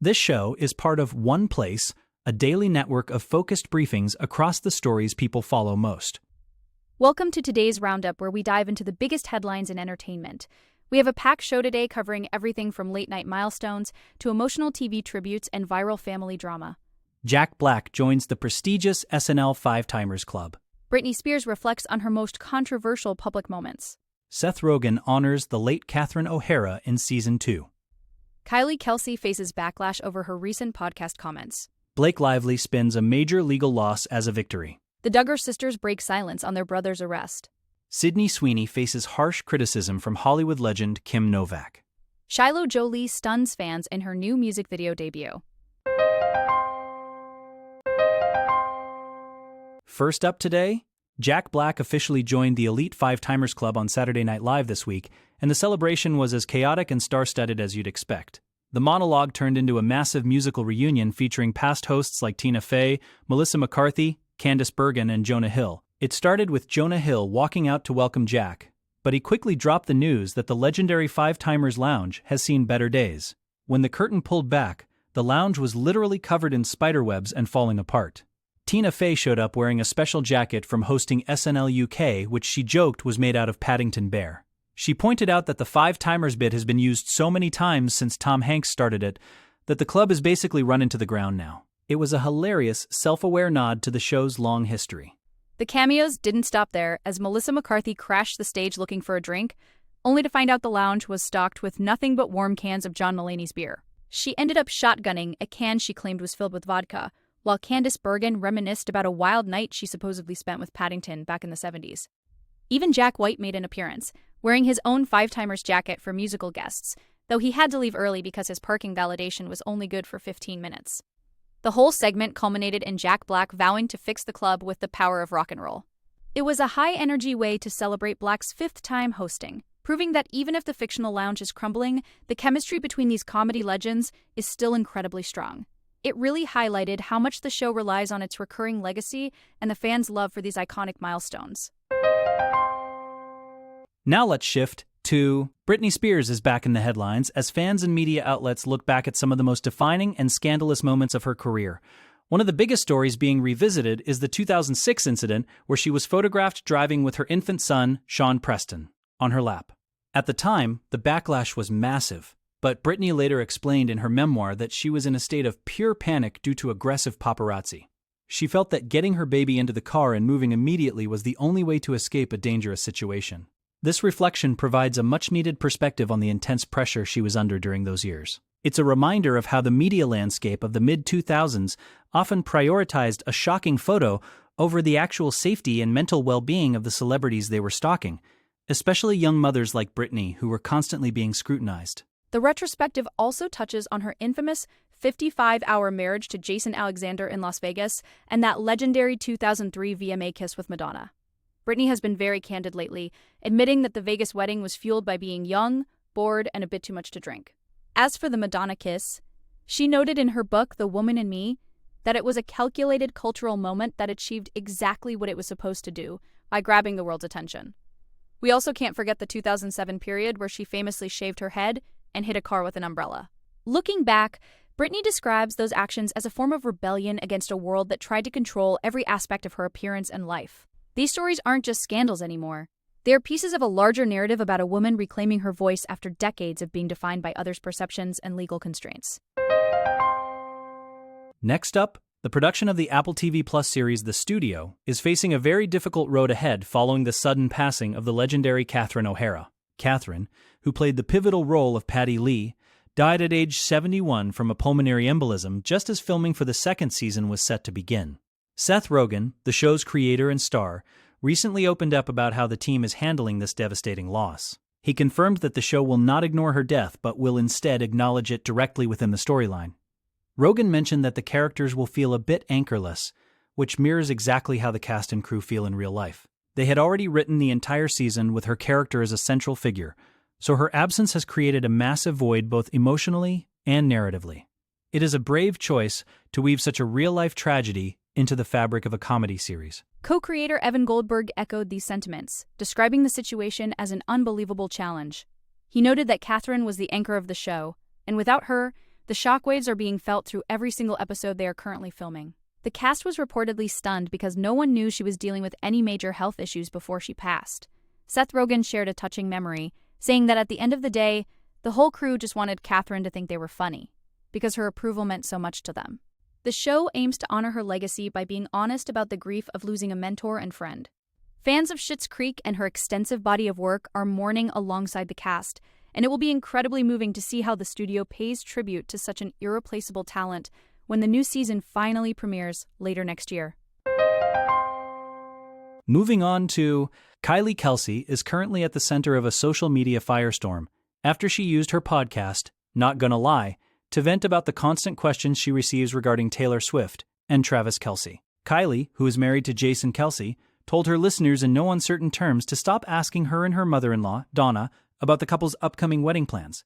This show is part of OnePlace, a daily network of focused briefings across the stories people follow most. Welcome to today's roundup, where we dive into the biggest headlines in entertainment. We have a packed show today covering everything from late-night milestones to emotional TV tributes and viral family drama. Jack Black joins the prestigious SNL Five-Timers Club. Britney Spears reflects on her most controversial public moments. Seth Rogen honors the late Catherine O'Hara in Season 2. Kylie Kelsey faces backlash over her recent podcast comments. Blake Lively spins a major legal loss as a victory. The Duggar sisters break silence on their brother's arrest. Sydney Sweeney faces harsh criticism from Hollywood legend Kim Novak. Shiloh Jolie stuns fans in her new music video debut. First up today, Jack Black officially joined the Elite Five-Timers Club on Saturday Night Live this week, and the celebration was as chaotic and star-studded as you'd expect. The monologue turned into a massive musical reunion featuring past hosts like Tina Fey, Melissa McCarthy, Candice Bergen, and Jonah Hill. It started with Jonah Hill walking out to welcome Jack, but he quickly dropped the news that the legendary Five-Timers Lounge has seen better days. When the curtain pulled back, the lounge was literally covered in spiderwebs and falling apart. Tina Fey showed up wearing a special jacket from hosting SNL UK, which she joked was made out of Paddington Bear. She pointed out that the Five-Timers bit has been used so many times since Tom Hanks started it that the club is basically run into the ground now. It was a hilarious, self-aware nod to the show's long history. The cameos didn't stop there, as Melissa McCarthy crashed the stage looking for a drink, only to find out the lounge was stocked with nothing but warm cans of John Mulaney's beer. She ended up shotgunning a can she claimed was filled with vodka, while Candice Bergen reminisced about a wild night she supposedly spent with Paddington back in the 70s. Even Jack White made an appearance, wearing his own Five-Timers jacket for musical guests, though he had to leave early because his parking validation was only good for 15 minutes. The whole segment culminated in Jack Black vowing to fix the club with the power of rock and roll. It was a high-energy way to celebrate Black's 5th time hosting, proving that even if the fictional lounge is crumbling, the chemistry between these comedy legends is still incredibly strong. It really highlighted how much the show relies on its recurring legacy and the fans' love for these iconic milestones. Now let's shift to Britney Spears is back in the headlines as fans and media outlets look back at some of the most defining and scandalous moments of her career. One of the biggest stories being revisited is the 2006 incident where she was photographed driving with her infant son, Sean Preston, on her lap. At the time, the backlash was massive, but Britney later explained in her memoir that she was in a state of pure panic due to aggressive paparazzi. She felt that getting her baby into the car and moving immediately was the only way to escape a dangerous situation. This reflection provides a much-needed perspective on the intense pressure she was under during those years. It's a reminder of how the media landscape of the mid-2000s often prioritized a shocking photo over the actual safety and mental well-being of the celebrities they were stalking, especially young mothers like Britney, who were constantly being scrutinized. The retrospective also touches on her infamous 55-hour marriage to Jason Alexander in Las Vegas and that legendary 2003 VMA kiss with Madonna. Britney has been very candid lately, admitting that the Vegas wedding was fueled by being young, bored, and a bit too much to drink. As for the Madonna kiss, she noted in her book, The Woman in Me, that it was a calculated cultural moment that achieved exactly what it was supposed to do by grabbing the world's attention. We also can't forget the 2007 period where she famously shaved her head and hit a car with an umbrella. Looking back, Britney describes those actions as a form of rebellion against a world that tried to control every aspect of her appearance and life. These stories aren't just scandals anymore. They are pieces of a larger narrative about a woman reclaiming her voice after decades of being defined by others' perceptions and legal constraints. Next up, the production of the Apple TV Plus series The Studio is facing a very difficult road ahead following the sudden passing of the legendary Catherine O'Hara. Catherine, who played the pivotal role of Patty Lee, died at age 71 from a pulmonary embolism just as filming for the second season was set to begin. Seth Rogen, the show's creator and star, recently opened up about how the team is handling this devastating loss. He confirmed that the show will not ignore her death but will instead acknowledge it directly within the storyline. Rogen mentioned that the characters will feel a bit anchorless, which mirrors exactly how the cast and crew feel in real life. They had already written the entire season with her character as a central figure, so her absence has created a massive void both emotionally and narratively. It is a brave choice to weave such a real-life tragedy into the fabric of a comedy series. Co-creator Evan Goldberg echoed these sentiments, describing the situation as an unbelievable challenge. He noted that Catherine was the anchor of the show, and without her, The shockwaves are being felt through every single episode they are currently filming. The cast was reportedly stunned because no one knew she was dealing with any major health issues before she passed. Seth Rogen shared a touching memory, saying that at the end of the day, the whole crew just wanted Catherine to think they were funny, because her approval meant so much to them. The show aims to honor her legacy by being honest about the grief of losing a mentor and friend. Fans of Schitt's Creek and her extensive body of work are mourning alongside the cast, and it will be incredibly moving to see how the studio pays tribute to such an irreplaceable talent when the new season finally premieres later next year. Moving on to Kylie Kelsey is currently at the center of a social media firestorm after she used her podcast, Not Gonna Lie, to vent about the constant questions she receives regarding Taylor Swift and Travis Kelce. Kylie, who is married to Jason Kelce, told her listeners in no uncertain terms to stop asking her and her mother-in-law, Donna, about the couple's upcoming wedding plans.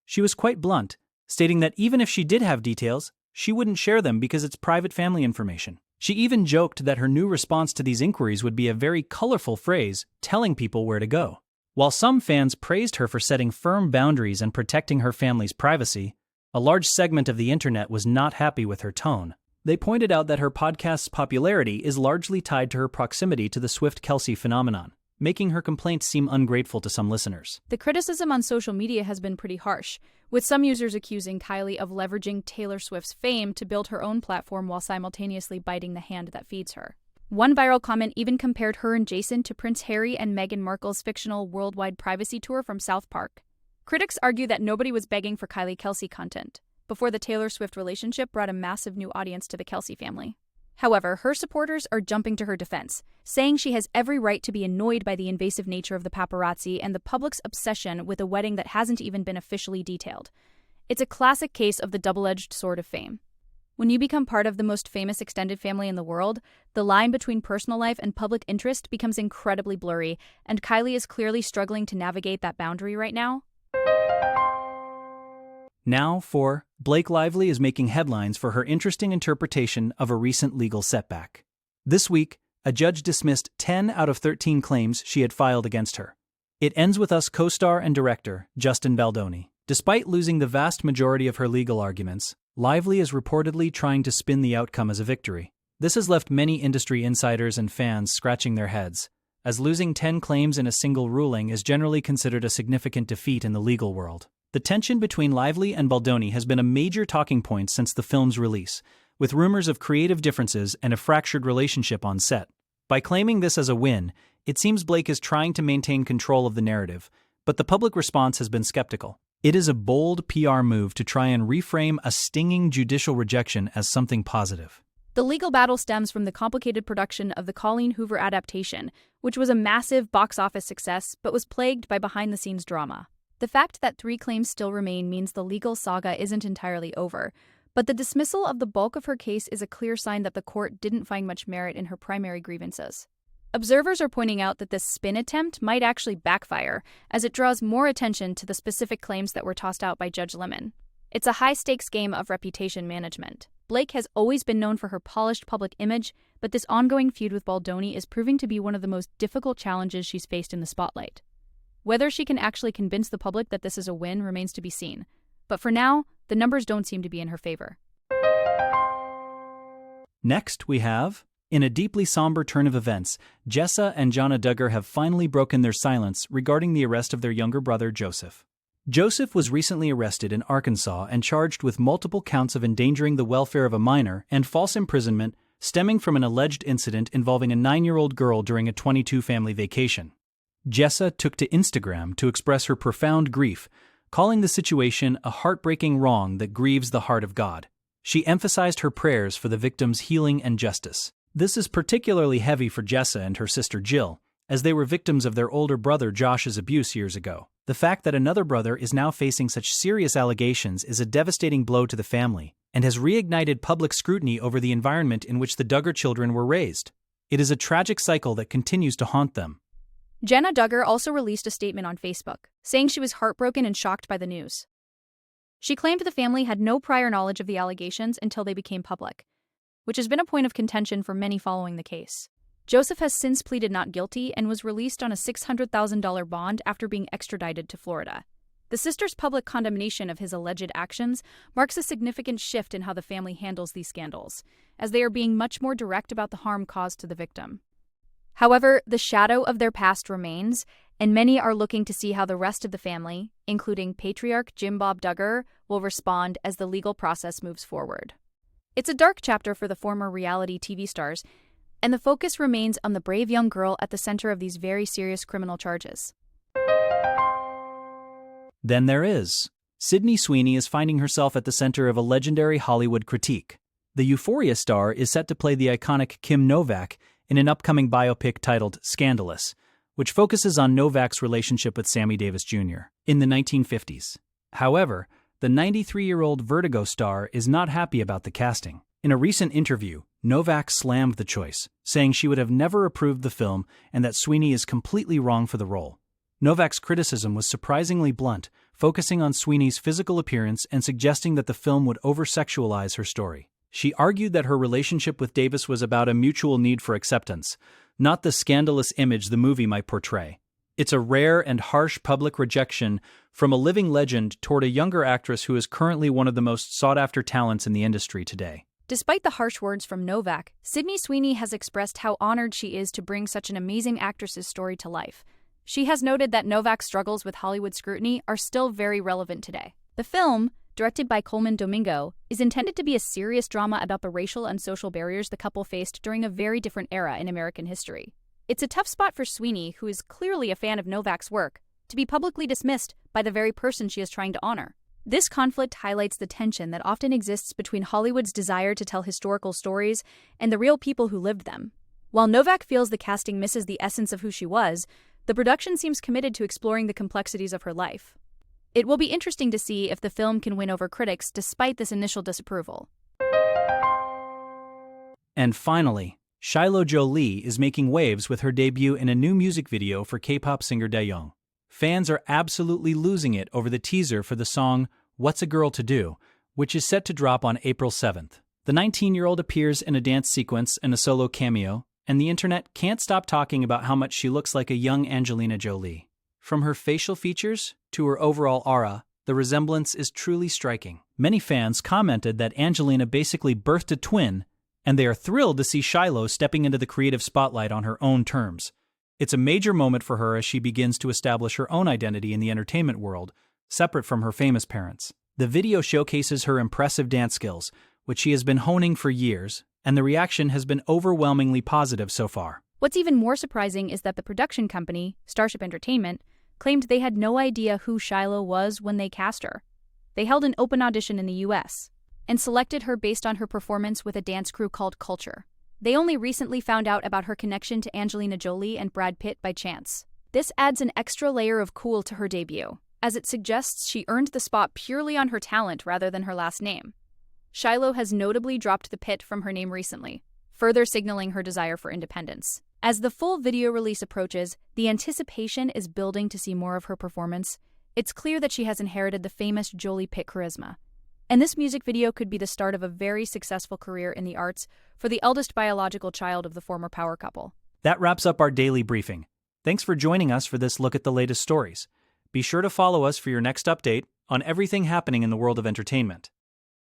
She was quite blunt, stating that even if she did have details, she wouldn't share them because it's private family information. She even joked that her new response to these inquiries would be a very colorful phrase, telling people where to go. While some fans praised her for setting firm boundaries and protecting her family's privacy, a large segment of the internet was not happy with her tone. They pointed out that her podcast's popularity is largely tied to her proximity to the Swift-Kelce phenomenon, making her complaints seem ungrateful to some listeners. The criticism on social media has been pretty harsh, with some users accusing Kylie of leveraging Taylor Swift's fame to build her own platform while simultaneously biting the hand that feeds her. One viral comment even compared her and Jason to Prince Harry and Meghan Markle's fictional worldwide privacy tour from South Park. Critics argue that nobody was begging for Kylie Kelsey content before the Taylor Swift relationship brought a massive new audience to the Kelsey family. However, her supporters are jumping to her defense, saying she has every right to be annoyed by the invasive nature of the paparazzi and the public's obsession with a wedding that hasn't even been officially detailed. It's a classic case of the double-edged sword of fame. When you become part of the most famous extended family in the world, the line between personal life and public interest becomes incredibly blurry, and Kylie is clearly struggling to navigate that boundary right now. Now for Blake Lively is making headlines for her interesting interpretation of a recent legal setback. This week, a judge dismissed 10 out of 13 claims she had filed against her. It ends with Us co-star and director Justin Baldoni. Despite losing the vast majority of her legal arguments, Lively is reportedly trying to spin the outcome as a victory. This has left many industry insiders and fans scratching their heads, as losing 10 claims in a single ruling is generally considered a significant defeat in the legal world. The tension between Lively and Baldoni has been a major talking point since the film's release, with rumors of creative differences and a fractured relationship on set. By claiming this as a win, it seems Blake is trying to maintain control of the narrative, but the public response has been skeptical. It is a bold PR move to try and reframe a stinging judicial rejection as something positive. The legal battle stems from the complicated production of the Colleen Hoover adaptation, which was a massive box office success but was plagued by behind-the-scenes drama. The fact that 3 claims still remain means the legal saga isn't entirely over, but the dismissal of the bulk of her case is a clear sign that the court didn't find much merit in her primary grievances. Observers are pointing out that this spin attempt might actually backfire, as it draws more attention to the specific claims that were tossed out by Judge Lemon. It's a high-stakes game of reputation management. Blake has always been known for her polished public image, but this ongoing feud with Baldoni is proving to be one of the most difficult challenges she's faced in the spotlight. Whether she can actually convince the public that this is a win remains to be seen. But for now, the numbers don't seem to be in her favor. Next, we have, in a deeply somber turn of events, Jessa and Jonna Duggar have finally broken their silence regarding the arrest of their younger brother, Joseph. Joseph was recently arrested in Arkansas and charged with multiple counts of endangering the welfare of a minor and false imprisonment stemming from an alleged incident involving a 9-year-old girl during a 22 family vacation. Jessa took to Instagram to express her profound grief, calling the situation a heartbreaking wrong that grieves the heart of God. She emphasized her prayers for the victims' healing and justice. This is particularly heavy for Jessa and her sister Jill, as they were victims of their older brother Josh's abuse years ago. The fact that another brother is now facing such serious allegations is a devastating blow to the family, and has reignited public scrutiny over the environment in which the Duggar children were raised. It is a tragic cycle that continues to haunt them. Jonna Duggar also released a statement on Facebook, saying she was heartbroken and shocked by the news. She claimed the family had no prior knowledge of the allegations until they became public, which has been a point of contention for many following the case. Joseph has since pleaded not guilty and was released on a $600,000 bond after being extradited to Florida. The sister's public condemnation of his alleged actions marks a significant shift in how the family handles these scandals, as they are being much more direct about the harm caused to the victim. However, the shadow of their past remains, and many are looking to see how the rest of the family, including patriarch Jim Bob Duggar, will respond as the legal process moves forward. It's a dark chapter for the former reality TV stars, and the focus remains on the brave young girl at the center of these very serious criminal charges. Then there is. Sydney Sweeney is finding herself at the center of a legendary Hollywood critique. The Euphoria star is set to play the iconic Kim Novak in an upcoming biopic titled Scandalous, which focuses on Novak's relationship with Sammy Davis Jr. in the 1950s. However, the 93-year-old Vertigo star is not happy about the casting. In a recent interview, Novak slammed the choice, saying she would have never approved the film and that Sweeney is completely wrong for the role. Novak's criticism was surprisingly blunt, focusing on Sweeney's physical appearance and suggesting that the film would over-sexualize her story. She argued that her relationship with Davis was about a mutual need for acceptance, not the scandalous image the movie might portray. It's a rare and harsh public rejection from a living legend toward a younger actress who is currently one of the most sought-after talents in the industry today. Despite the harsh words from Novak, Sydney Sweeney has expressed how honored she is to bring such an amazing actress's story to life. She has noted that Novak's struggles with Hollywood scrutiny are still very relevant today. The film, directed by Coleman Domingo, is intended to be a serious drama about the racial and social barriers the couple faced during a very different era in American history. It's a tough spot for Sweeney, who is clearly a fan of Novak's work, to be publicly dismissed by the very person she is trying to honor. This conflict highlights the tension that often exists between Hollywood's desire to tell historical stories and the real people who lived them. While Novak feels the casting misses the essence of who she was, the production seems committed to exploring the complexities of her life. It will be interesting to see if the film can win over critics despite this initial disapproval. And finally, Shiloh Jolie is making waves with her debut in a new music video for K-pop singer Daeyoung. Fans are absolutely losing it over the teaser for the song What's a Girl to Do, which is set to drop on April 7th. The 19-year-old appears in a dance sequence and a solo cameo, and the internet can't stop talking about how much she looks like a young Angelina Jolie. From her facial features to her overall aura, the resemblance is truly striking. Many fans commented that Angelina basically birthed a twin, and they are thrilled to see Shiloh stepping into the creative spotlight on her own terms. It's a major moment for her as she begins to establish her own identity in the entertainment world, separate from her famous parents. The video showcases her impressive dance skills, which she has been honing for years, and the reaction has been overwhelmingly positive so far. What's even more surprising is that the production company, Starship Entertainment, claimed they had no idea who Shiloh was when they cast her. They held an open audition in the US and selected her based on her performance with a dance crew called Culture. They only recently found out about her connection to Angelina Jolie and Brad Pitt by chance. This adds an extra layer of cool to her debut, as it suggests she earned the spot purely on her talent rather than her last name. Shiloh has notably dropped the Pitt from her name recently, further signaling her desire for independence. As the full video release approaches, the anticipation is building to see more of her performance. It's clear that she has inherited the famous Jolie Pitt charisma. And this music video could be the start of a very successful career in the arts for the eldest biological child of the former power couple. That wraps up our daily briefing. Thanks for joining us for this look at the latest stories. Be sure to follow us for your next update on everything happening in the world of entertainment.